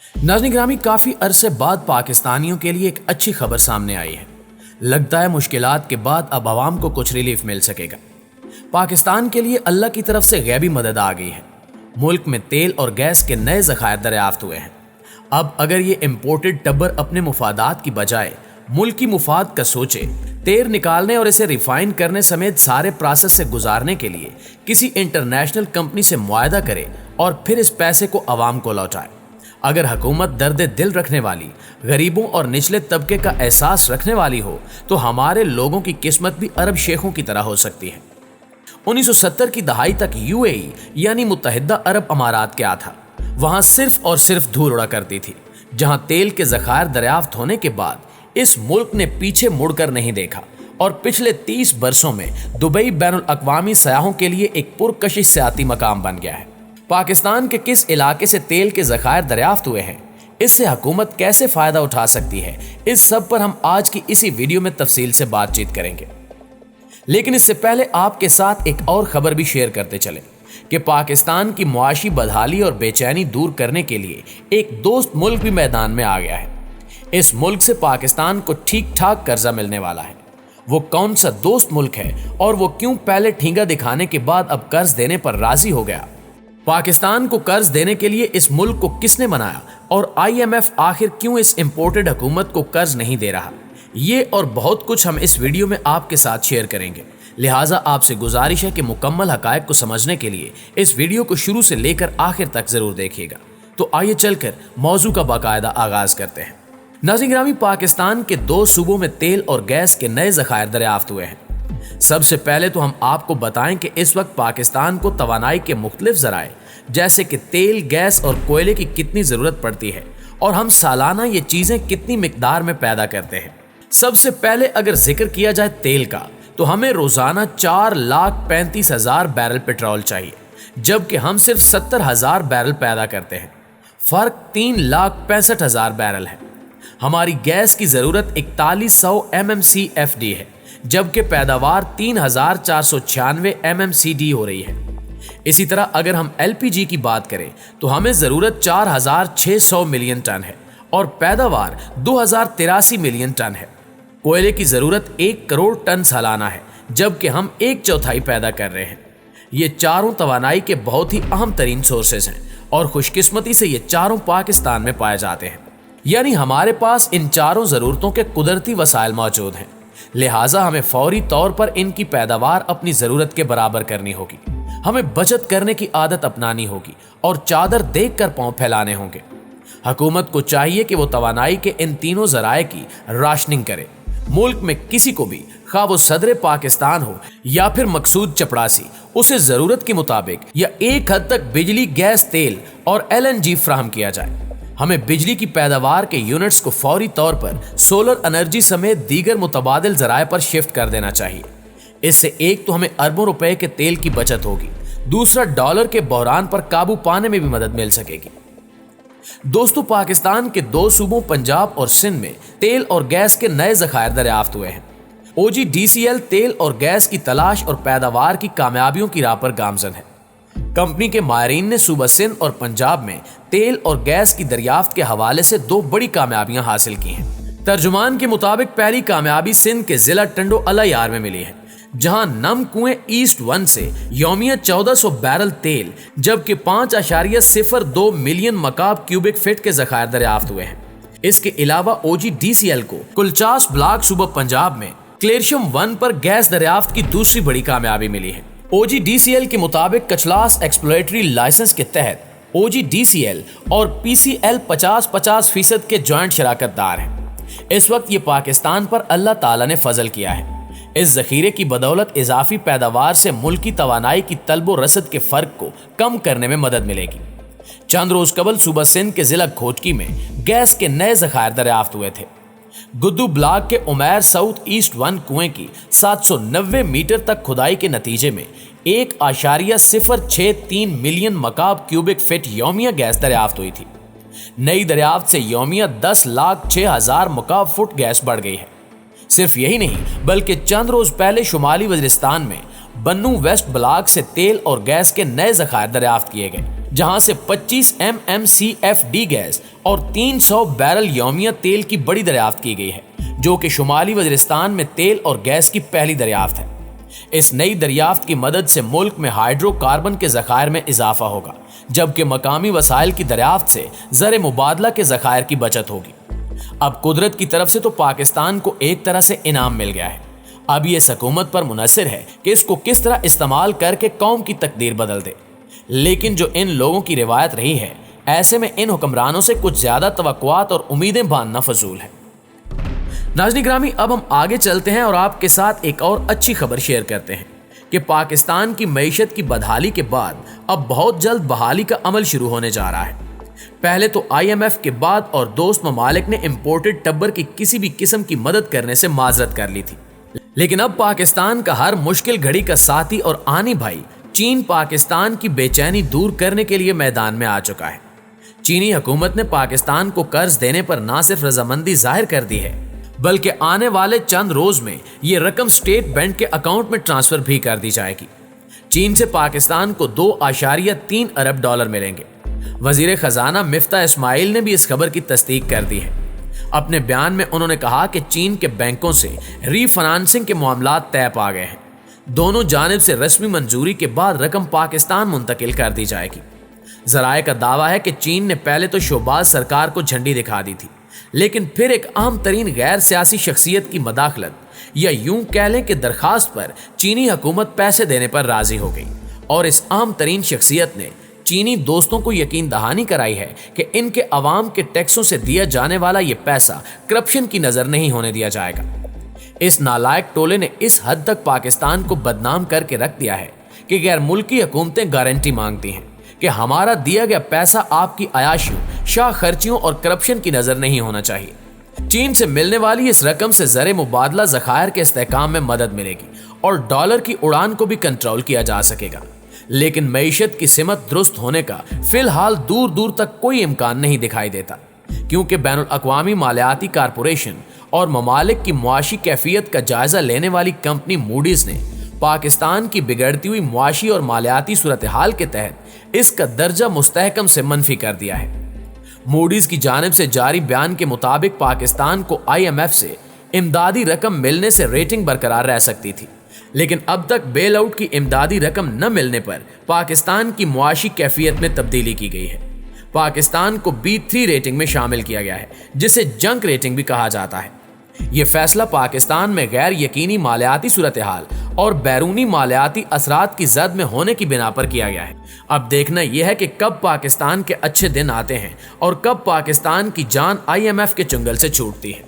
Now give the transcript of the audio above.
नाज़रीन ग्रामी, काफी अरसे बाद पाकिस्तानियों के लिए एक अच्छी खबर सामने आई है। लगता है मुश्किलात के बाद अब आवाम को कुछ रिलीफ मिल सकेगा। पाकिस्तान के लिए अल्लाह की तरफ से गैबी मदद आ गई है। मुल्क में तेल और गैस के नए ज़खायर दरियाफ्त हुए हैं। अब अगर ये इम्पोर्टेड टब्बर अपने मुफादात की बजाय मुल्की मुफाद का सोचे, तेल निकालने और इसे रिफाइन करने समेत सारे प्रोसेस से गुजारने के लिए किसी इंटरनेशनल कंपनी से मुआहदा करे और फिर इस पैसे को आवाम को लौटाए। अगर हुकूमत दर्द दिल रखने वाली, गरीबों और निचले तबके का एहसास रखने वाली हो तो हमारे लोगों की किस्मत भी अरब शेखों की तरह हो सकती है। 1970 की दहाई तक यूएई यानी मुत्तहिदा अरब अमारात क्या था? वहां सिर्फ और सिर्फ धूल उड़ा करती थी। जहां तेल के ज़खायर दरियाफ्त होने के बाद इस मुल्क ने पीछे मुड़कर नहीं देखा और पिछले 30 बरसों में दुबई बैनुल अक़वामी सयाहों के लिए एक पुरकशिश सियाती मकाम बन गया है। पाकिस्तान के किस इलाके से तेल के ज़खायर दरियाफ्त हुए हैं, इससे हुकूमत कैसे फ़ायदा उठा सकती है, इस सब पर हम आज की इसी वीडियो में तफसील से बातचीत करेंगे। लेकिन इससे पहले आपके साथ एक और खबर भी शेयर करते चले कि पाकिस्तान की मुआशी बदहाली और बेचैनी दूर करने के लिए एक दोस्त मुल्क भी मैदान में आ गया है। इस मुल्क से पाकिस्तान को ठीक ठाक कर्जा मिलने वाला है। वो कौन सा दोस्त मुल्क है और वो क्यों पहले ठींगा दिखाने के बाद अब कर्ज देने पर राजी हो गया? पाकिस्तान को कर्ज देने के लिए इस मुल्क को किसने मनाया और IMF आखिर क्यों इस इंपोर्टेड हुकूमत को कर्ज नहीं दे रहा? ये और बहुत कुछ हम इस वीडियो में आपके साथ शेयर करेंगे। लिहाजा आपसे गुजारिश है कि मुकम्मल हकायक को समझने के लिए इस वीडियो को शुरू से लेकर आखिर तक जरूर देखिएगा। तो आइए चलकर मौजू का बाकायदा आगाज करते हैं। नाज़रीन ग्रामी, पाकिस्तान के 2 सूबों में तेल और गैस के नए ज़खायर दरियाफ्त हुए हैं। सबसे पहले तो हम आपको बताएं कि इस वक्त पाकिस्तान को तवानाई के मुख्तलिफ ज़राए जैसे कि तेल, गैस और कोयले की कितनी ज़रूरत पड़ती है और हम सालाना ये चीज़ें कितनी मिकदार में पैदा करते हैं। सबसे पहले अगर जिक्र किया जाए तेल का, तो हमें रोज़ाना 4,35,000 बैरल पेट्रोल चाहिए, जबकि हम सिर्फ 70,000 बैरल पैदा करते हैं। फ़र्क 3,65,000 बैरल है। हमारी गैस की ज़रूरत 4100 MMCFD है, जबकि पैदावार 3,496 MMCD हो रही है। इसी तरह अगर हम LPG की बात करें तो हमें ज़रूरत 4,600 मिलियन टन है और पैदावार 2,083 मिलियन टन है। कोयले की ज़रूरत 1 करोड़ टन सालाना है, जबकि हम 1/4 पैदा कर रहे हैं। ये चारों तवानाई के बहुत ही अहम तरीन सोर्सेज हैं और खुशकिस्मती से ये चारों पाकिस्तान में पाए जाते हैं। यानी हमारे पास इन चारों ज़रूरतों के कुदरती वसाइल मौजूद हैं। लिहाजा हमें फौरी तौर पर इनकी पैदावार अपनी ज़रूरत के बराबर करनी होगी। हमें बचत करने की आदत अपनानी होगी और चादर देख कर पांव फैलाने होंगे। हुकूमत को चाहिए कि वो तवानाई के इन तीनों ज़राए की राशनिंग करे। मुल्क में किसी को भी, खा वो सदर पाकिस्तान हो या फिर मकसूद चपड़ासी, उसे ज़रूरत के मुताबिक या एक हद तक बिजली, गैस, तेल और LNG फ्राहम किया जाए। हमें बिजली की पैदावार के यूनिट्स को फौरी तौर पर सोलर एनर्जी समेत दीगर मुतबादिल ज़राए पर शिफ्ट कर देना चाहिए। इससे एक तो हमें अरबों रुपए के तेल की बचत होगी, दूसरा डॉलर के बहरान पर काबू पाने में भी मदद मिल सकेगी। दोस्तों, पाकिस्तान के 2 सूबों पंजाब और सिंध में तेल और गैस के नए ज़खायर दरियाफ्त हुए हैं। OGDCL तेल और गैस की तलाश और पैदावार की कामयाबियों की राह पर गामजन है। कंपनी के माहिरीन ने सूबा सिंध और पंजाब में तेल और गैस की दरियाफ्त के हवाले से 2 बड़ी कामयाबियां हासिल की हैं। तर्जुमान के मुताबिक पहली कामयाबी सिंध के जिला टंडो अलायार में मिली है, जहां नम कुएं ईस्ट 1 से यौमिया 1400 बैरल तेल, जबकि 5.02 मिलियन मकाब क्यूबिक फीट के ज़खायर दरियाफ्त हुए हैं। इसके अलावा OGDCL को कुलचास ब्लॉक सूबा पंजाब में क्लेरशम 1 पर गैस दरियाफ्त की दूसरी बड़ी कामयाबी मिली है। OGDCL के मुताबिक कचलास एक्सप्लोरेटरी लाइसेंस के तहत OGDCL और PCL 50-50% के जॉइंट शराकतदार हैं। इस वक्त ये पाकिस्तान पर अल्लाह ताला ने फजल किया है। इस जखीरे की बदौलत इजाफी पैदावार से मुल्की तवानाई की तलब रसद के फर्क को कम करने में मदद मिलेगी। चंद रोज कबल सूबा सिंध के जिला खोटकी में गैस के नए ज़खायर दरियाफ्त हुए थे। गुद्दू ब्लॉक के उमैर साउथ ईस्ट 1 कुएं की 790 मीटर तक खुदाई के नतीजे में 1.063 मिलियन मकाब क्यूबिक फीट यौमिया गैस दरियाफ्त हुई थी। नई दरियाफ्त से यौमिया 10,06,000 मकाब फुट गैस बढ़ गई है। सिर्फ यही नहीं बल्कि चंद रोज पहले शुमाली वजीरिस्तान में बन्नू वेस्ट ब्लॉक से तेल और गैस के नए ज़खायर दरियाफ्त किए गए। जहां से 25 MMCFD गैस और 300 बैरल यौमिया तेल की बड़ी दरियाफ्त की गई है, जो कि शुमाली वजीरिस्तान में तेल और गैस की पहली दरियाफ्त है। इस नई दरियाफ्त की मदद से मुल्क में हाइड्रोकार्बन के ज़खायर में इजाफा होगा, जबकि मकामी वसाइल की दरियाफ्त से ज़र मुबादला के ज़खायर की बचत होगी। अब कुदरत की तरफ से तो पाकिस्तान को एक तरह से इनाम मिल गया है। अब ये हुकूमत पर मुनहसर है कि इसको किस तरह इस्तेमाल करके कौम की तकदीर बदल दे। लेकिन जो इन लोगों की रिवायत रही है, ऐसे में इन हुक्मरानों से कुछ ज्यादा तवक्कुआत और उम्मीदें बांधना फजूल है। नाज़रीन ग्रामी, अब हम आगे चलते हैं और आपके साथ एक और अच्छी खबर शेयर करते हैं कि पाकिस्तान की मईशत की बदहाली के बाद अब बहुत जल्द बहाली का अमल शुरू होने जा रहा है। पहले तो IMF के बाद और दोस्त ममालिक ने इम्पोर्टेड टब्बर की किसी भी किस्म की मदद करने से माजरत कर ली थी, लेकिन अब पाकिस्तान का हर मुश्किल घड़ी का साथी और आनी भाई चीन पाकिस्तान की बेचैनी दूर करने के लिए मैदान में आ चुका है। चीनी हुकूमत ने पाकिस्तान को कर्ज देने पर न सिर्फ रजामंदी जाहिर कर दी है, बल्कि आने वाले चंद रोज में ये रकम स्टेट बैंक के अकाउंट में ट्रांसफर भी कर दी जाएगी। चीन से पाकिस्तान को 2.3 अरब डॉलर मिलेंगे। वजीर खजाना मिफ्ता इस्माइल ने भी इस खबर की तस्दीक कर दी है। अपने बयान में उन्होंने कहा कि चीन के बैंकों से रीफाइनेंसिंग के मामलात तय पा गए हैं। दोनों जानिब से रस्मी मंजूरी के बाद रकम पाकिस्तान मुंतकिल कर दी जाएगी। जराए का दावा है कि चीन ने पहले तो शोबाज सरकार को झंडी दिखा दी थी, लेकिन फिर एक अहम तरीन गैर सियासी शख्सियत की मदाखलत या यूं कह लें कि दरखास्त पर चीनी हुकूमत पैसे देने पर राजी हो गई, और इस अहम तरीन शख्सियत ने चीनी दोस्तों को यकीन दहानी कराई है कि इनके अवाम के टैक्सों से दिया जाने वाला ये पैसा करप्शन की नजर नहीं होने दिया जाएगा। इस नालायक टोले ने इस हद तक पाकिस्तान को बदनाम करके रख दिया है कि गैर मुल्की हुकूमतें गारंटी मांगती हैं कि हमारा दिया गया पैसा आपकी अयाशियों, शाह खर्चियों और करप्शन की नजर नहीं होना चाहिए। चीन से मिलने वाली इस रकम से ज़र मुबादला ज़खायर के इस्तेहकाम में मदद मिलेगी और डॉलर की उड़ान को भी कंट्रोल किया जा सकेगा। लेकिन मईशत की सिमत दुरुस्त होने का फिलहाल दूर दूर तक कोई इम्कान नहीं दिखाई देता, क्योंकि बैनुल अक़वामी मालियाती कारपोरेशन और ममालिक की मुआशी कैफियत का जायजा लेने वाली कंपनी मूडीज ने पाकिस्तान की बिगड़ती हुई मुआशी और मालियाती सूरत हाल के तहत इसका दर्जा मुस्तहकम से मनफी कर दिया है। मूडीज की जानिब से जारी बयान के मुताबिक पाकिस्तान को IMF से इमदादी रकम मिलने से रेटिंग बरकरार रह सकती थी, लेकिन अब तक बेल आउट की इमदादी रकम न मिलने पर पाकिस्तान की मुआशी कैफियत में तब्दीली की गई है। पाकिस्तान को B3 रेटिंग में शामिल किया गया है, जिसे जंक रेटिंग भी कहा जाता है। यह फैसला पाकिस्तान में गैर यकीनी मालियाती सूरत हाल और बैरूनी मालियाती असरात की जद में होने की बिना पर किया गया है। अब देखना यह है कि कब पाकिस्तान के अच्छे दिन आते हैं और कब पाकिस्तान की जान IMF के चुंगल से छूटती है।